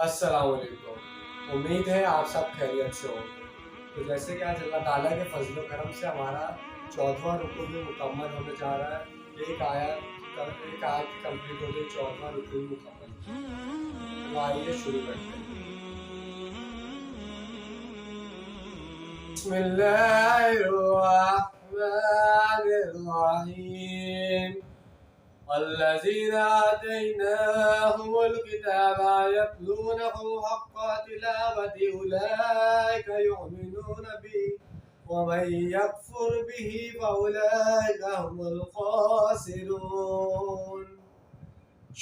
السلام علیکم، امید ہے آپ سب خیریت سے ہوں گے۔ تو جیسے کہ آج اللہ تعالیٰ کے فضل و کرم سے ہمارا 14واں رکوع بھی مکمل ہونے جا رہا ہے۔ ایک آیت کی کمپلیٹ ہو گئی، 14واں رکوع بھی مکمل ہو جائے گا۔ تو آئیے شروع کرتے ہیں۔ بسم اللہ الرحمن الرحیم الذين آتيناهم الكتاب يتلونه حق تلاوته أولئك يؤمنون به ومن يكفر به فأولئك هم الخاسرون۔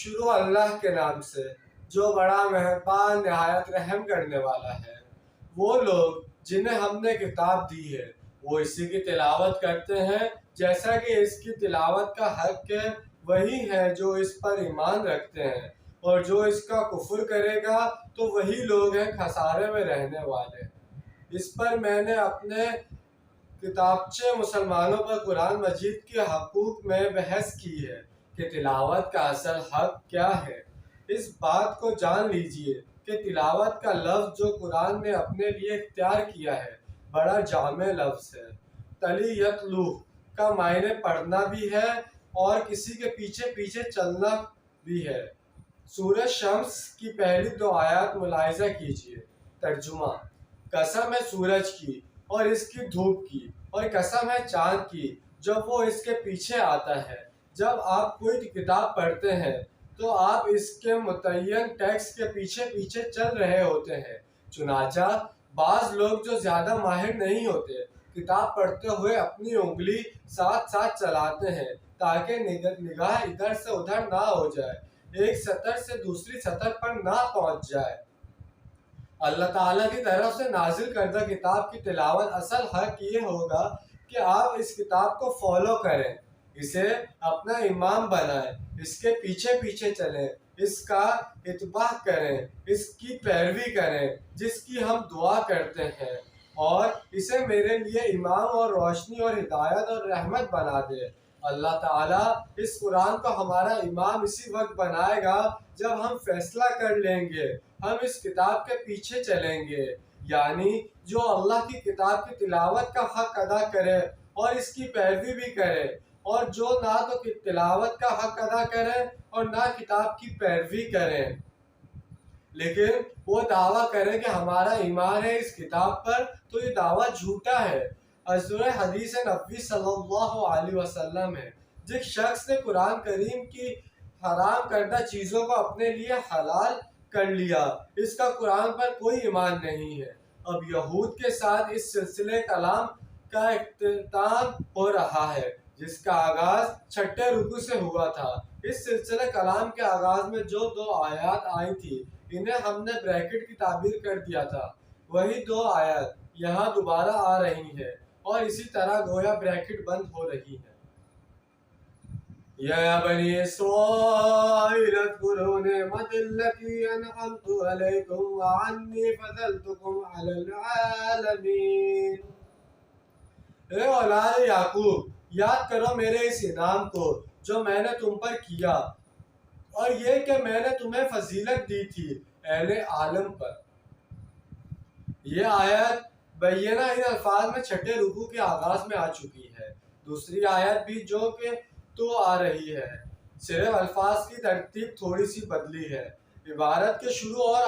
شروع اللہ کے نام سے جو بڑا مہربان نہایت رحم کرنے والا ہے۔ وہ لوگ جنہیں ہم نے کتاب دی ہے وہ اسی کی تلاوت کرتے ہیں جیسا کہ اس کی تلاوت کا حق ہے، وہی ہے جو اس پر ایمان رکھتے ہیں، اور جو اس کا کفر کرے گا تو وہی لوگ ہیں خسارے میں رہنے والے۔ اس پر میں نے اپنے کتابچے مسلمانوں پر قرآن مجید کے حقوق میں بحث کی ہے کہ تلاوت کا اصل حق کیا ہے۔ اس بات کو جان لیجئے کہ تلاوت کا لفظ جو قرآن نے اپنے لیے اختیار کیا ہے بڑا جامع لفظ ہے۔ تلی یتلو کا معنی پڑھنا بھی ہے اور کسی کے پیچھے پیچھے چلنا بھی ہے۔ سورہ شمس کی پہلی 2 آیات ملاحظہ کیجئے۔ ترجمہ: قسم ہے سورج کی اور اس کی دھوپ کی، اور قسم ہے چاند کی جب وہ اس کے پیچھے آتا ہے۔ جب آپ کوئی کتاب پڑھتے ہیں تو آپ اس کے متعین ٹیکسٹ کے پیچھے پیچھے چل رہے ہوتے ہیں۔ چنانچہ بعض لوگ جو زیادہ ماہر نہیں ہوتے کتاب پڑھتے ہوئے اپنی انگلی ساتھ ساتھ چلاتے ہیں تاکہ نگاہ ادھر سے ادھر نہ ہو جائے، ایک سطر سے دوسری سطر پر نہ پہنچ جائے۔ اللہ تعالیٰ کی طرف سے نازل کردہ کتاب کی تلاوت اصل حق یہ ہوگا کہ آپ اس کتاب کو فالو کریں، اسے اپنا امام بنائیں، اس کے پیچھے پیچھے چلیں، اس کا اتباع کریں، اس کی پیروی کریں جس کی ہم دعا کرتے ہیں، اور اسے میرے لیے امام اور روشنی اور ہدایت اور رحمت بنا دے۔ اللہ تعالیٰ اس قرآن کو ہمارا امام اسی وقت بنائے گا جب ہم فیصلہ کر لیں گے ہم اس کتاب کے پیچھے چلیں گے، یعنی جو اللہ کی کتاب کی تلاوت کا حق ادا کرے اور اس کی پیروی بھی کرے، اور جو نہ تو تلاوت کا حق ادا کرے اور نہ کتاب کی پیروی کرے لیکن وہ دعویٰ کرے کہ ہمارا ایمان ہے اس کتاب پر، تو یہ دعویٰ جھوٹا ہے۔ حضور حدیث نبوی صلی اللہ علیہ وسلم ہے، جس شخص نے قرآن کریم کی حرام کردہ چیزوں کو اپنے لیے حلال کر لیا، اس کا قرآن پر کوئی ایمان نہیں ہے۔ اب یہود کے ساتھ اس سلسلے کلام کا اختتام ہو رہا ہے جس کا آغاز 6 رکوع سے ہوا تھا۔ اس سلسلے کلام کے آغاز میں جو 2 آیات آئی تھی انہیں ہم نے بریکٹ کی تعبیر کر دیا تھا، وہی 2 آیات یہاں دوبارہ آ رہی ہیں اور اسی طرح گویا بریکٹ بند ہو رہی ہے۔ یا بنی اسرائیل اذکروا نعمتی التی انعمت علیکم وانی فضلتکم علی العالمین۔ اے اولاد یعقوب، یاد کرو میرے اس انعام کو جو میں نے تم پر کیا، اور یہ کہ میں نے تمہیں فضیلت دی تھی اہل عالم پر۔ یہ آیت بینہ ان الفاظ میں 6 رکوع کے آغاز میں آ چکی ہے۔ دوسری آیت بھی جو کہ تو آ رہی ہے، صرف الفاظ کی ترتیب تھوڑی سی بدلی ہے۔ عبارت کے شروع اور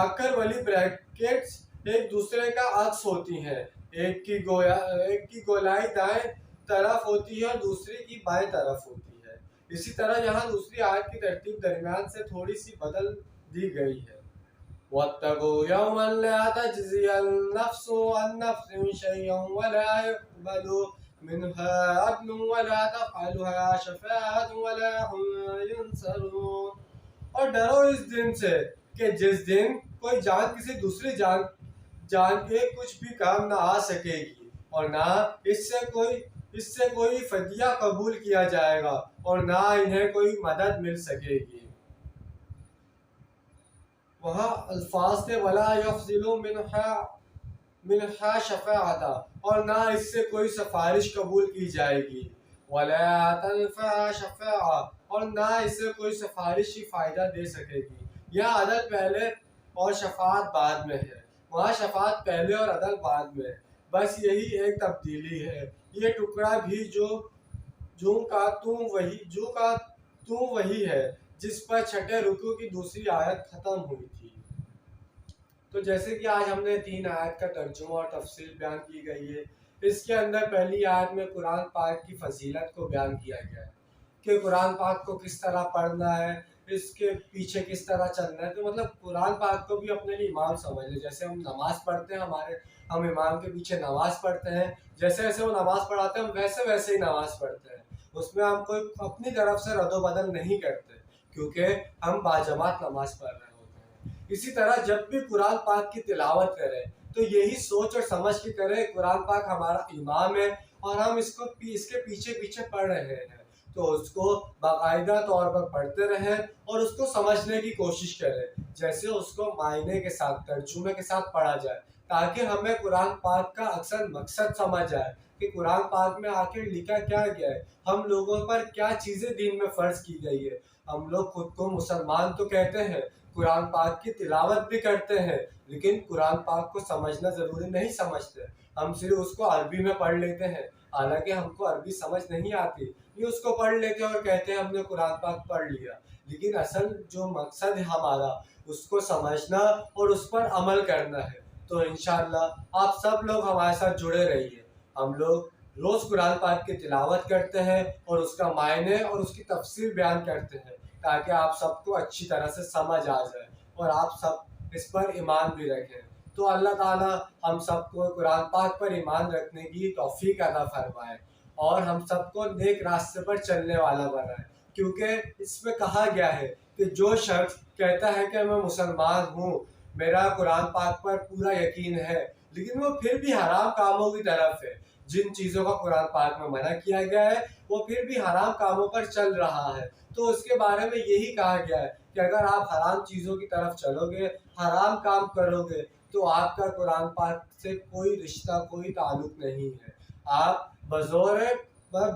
آخر والی بریکٹس ایک دوسرے کا عکس ہوتی ہیں، ایک کی گولائی دائیں طرف ہوتی ہے اور دوسری کی بائیں طرف ہوتی ہے۔ اسی طرح یہاں دوسری آیت کی ترتیب درمیان سے تھوڑی سی بدل دی گئی ہے۔ وَاتَّقُوا يَوْمًا لَا تَجْزِي نَفْسٌ عَن نَفْسٍ شَيْئًا وَلَا يُقْبَلُ مِنْهَا عَدْلٌ وَلَا تَنفَعُهَا شَفَاعَةٌ وَلَا هُمْ يُنصَرُونَ۔ اور ڈرو اس دن سے کہ جس دن کوئی جان کسی دوسری جان کے کچھ بھی کام نہ آ سکے گی، اور نہ اس سے کوئی فدیہ قبول کیا جائے گا، اور نہ انہیں کوئی مدد مل سکے گی۔ وہاں الفاظ تھے وَلَا يُقْبَلُ مِنْهَا شَفَاعَةٌ، اور نہ اس سے کوئی سفارش قبول کی جائے گی۔ وَلَا تَنفَعُهَا شَفَاعَةٌ، اور نہ اسے کوئی سفارشی فائدہ دے سکے گی۔ یہاں عدل پہلے اور شفاعت بعد میں ہے، وہاں شفاعت پہلے اور عدل بعد میں، بس یہی ایک تبدیلی ہے۔ یہ ٹکڑا بھی جو کا توں وہی ہے جس پر چھٹے رکوع کی دوسری آیت ختم ہوئی تھی۔ تو جیسے کہ آج ہم نے 3 آیت کا ترجمہ اور تفصیل بیان کی گئی ہے۔ اس کے اندر پہلی آیت میں قرآن پاک کی فضیلت کو بیان کیا گیا ہے کہ قرآن پاک کو کس طرح پڑھنا ہے، اس کے پیچھے کس طرح چلنا ہے۔ تو مطلب قرآن پاک کو بھی اپنے لیے امام سمجھ لیں، جیسے ہم نماز پڑھتے ہیں، ہم امام کے پیچھے نماز پڑھتے ہیں، جیسے جیسے وہ نماز پڑھاتے ہیں ہم ویسے ویسے ہی نماز پڑھتے ہیں، اس میں ہم کوئی اپنی طرف سے رد و بدل نہیں کرتے، کیونکہ ہم باجماعت نماز پڑھ رہے ہوتے ہیں۔ اسی طرح جب بھی قرآن پاک کی تلاوت کریں تو یہی سوچ اور سمجھ کے کریں قرآن پاک ہمارا امام ہے اور ہم اس کے پیچھے پیچھے پڑھ رہے ہیں، تو اس کو باقاعدہ طور پر پڑھتے رہیں اور اس کو سمجھنے کی کوشش کریں، جیسے اس کو معنی کے ساتھ، ترجمے کے ساتھ پڑھا جائے، تاکہ ہمیں قرآن پاک کا اکثر مقصد سمجھ آئے کہ قرآن پاک میں آخر لکھا کیا گیا ہے، ہم لوگوں پر کیا چیزیں دین میں فرض کی گئی ہے۔ ہم لوگ خود کو مسلمان تو کہتے ہیں، قرآن پاک کی تلاوت بھی کرتے ہیں، لیکن قرآن پاک کو سمجھنا ضروری نہیں سمجھتے، ہم صرف اس کو عربی میں پڑھ لیتے ہیں، حالانکہ ہم کو عربی سمجھ نہیں آتی، یہ اس کو پڑھ لیتے ہیں اور کہتے ہیں ہم نے قرآن پاک پڑھ لیا، لیکن اصل جو مقصد ہے ہمارا اس کو سمجھنا اور اس پر عمل کرنا ہے۔ تو انشاءاللہ آپ سب لوگ ہمارے ساتھ جڑے رہیے، ہم لوگ روز قرآن پاک کی تلاوت کرتے ہیں اور اس کا معنی اور اس کی تفسیر بیان کرتے ہیں، تاکہ آپ سب کو اچھی طرح سے سمجھ آ جائے اور آپ سب اس پر ایمان بھی رکھیں۔ تو اللہ تعالیٰ ہم سب کو قرآن پاک پر ایمان رکھنے کی توفیق عطا فرمائے اور ہم سب کو نیک راستے پر چلنے والا بنائے، کیونکہ اس میں کہا گیا ہے کہ جو شخص کہتا ہے کہ میں مسلمان ہوں، میرا قرآن پاک پر پورا یقین ہے، لیکن وہ پھر بھی حرام کاموں کی طرف ہے، جن چیزوں کا قرآن پاک میں منع کیا گیا ہے وہ پھر بھی حرام کاموں پر چل رہا ہے، تو اس کے بارے میں یہی کہا گیا ہے کہ اگر آپ حرام چیزوں کی طرف چلو گے، حرام کام کرو گے، تو آپ کا قرآن پاک سے کوئی رشتہ، کوئی تعلق نہیں ہے۔ آپ بزور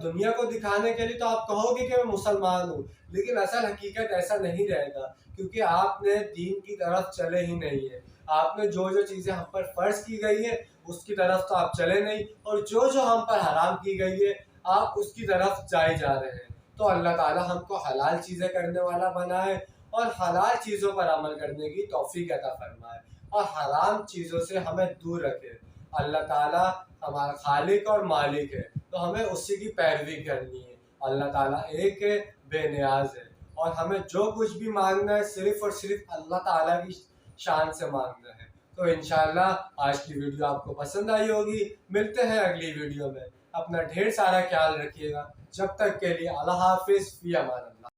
دنیا کو دکھانے کے لیے تو آپ کہو گے کہ میں مسلمان ہوں، لیکن اصل حقیقت ایسا نہیں رہے گا، کیونکہ آپ نے دین کی طرف چلے ہی نہیں ہے۔ آپ نے جو چیزیں ہم پر فرض کی گئی ہیں اس کی طرف تو آپ چلے نہیں، اور جو ہم پر حرام کی گئی ہے آپ اس کی طرف جائے جا رہے ہیں۔ تو اللہ تعالیٰ ہم کو حلال چیزیں کرنے والا بنائے اور حلال چیزوں پر عمل کرنے کی توفیق عطا فرمائے اور حرام چیزوں سے ہمیں دور رکھے۔ اللہ تعالیٰ ہمارا خالق اور مالک ہے، تو ہمیں اسی کی پیروی کرنی ہے۔ اللہ تعالیٰ ایک ہے، بے نیاز ہے، اور ہمیں جو کچھ بھی مانگنا ہے صرف اور صرف اللہ تعالیٰ کی شان سے مانگنا ہے۔ تو انشاءاللہ آج کی ویڈیو آپ کو پسند آئی ہوگی، ملتے ہیں اگلی ویڈیو میں، اپنا ڈھیر سارا خیال رکھیے گا، جب تک کے لیے اللہ حافظ، فی امان اللہ۔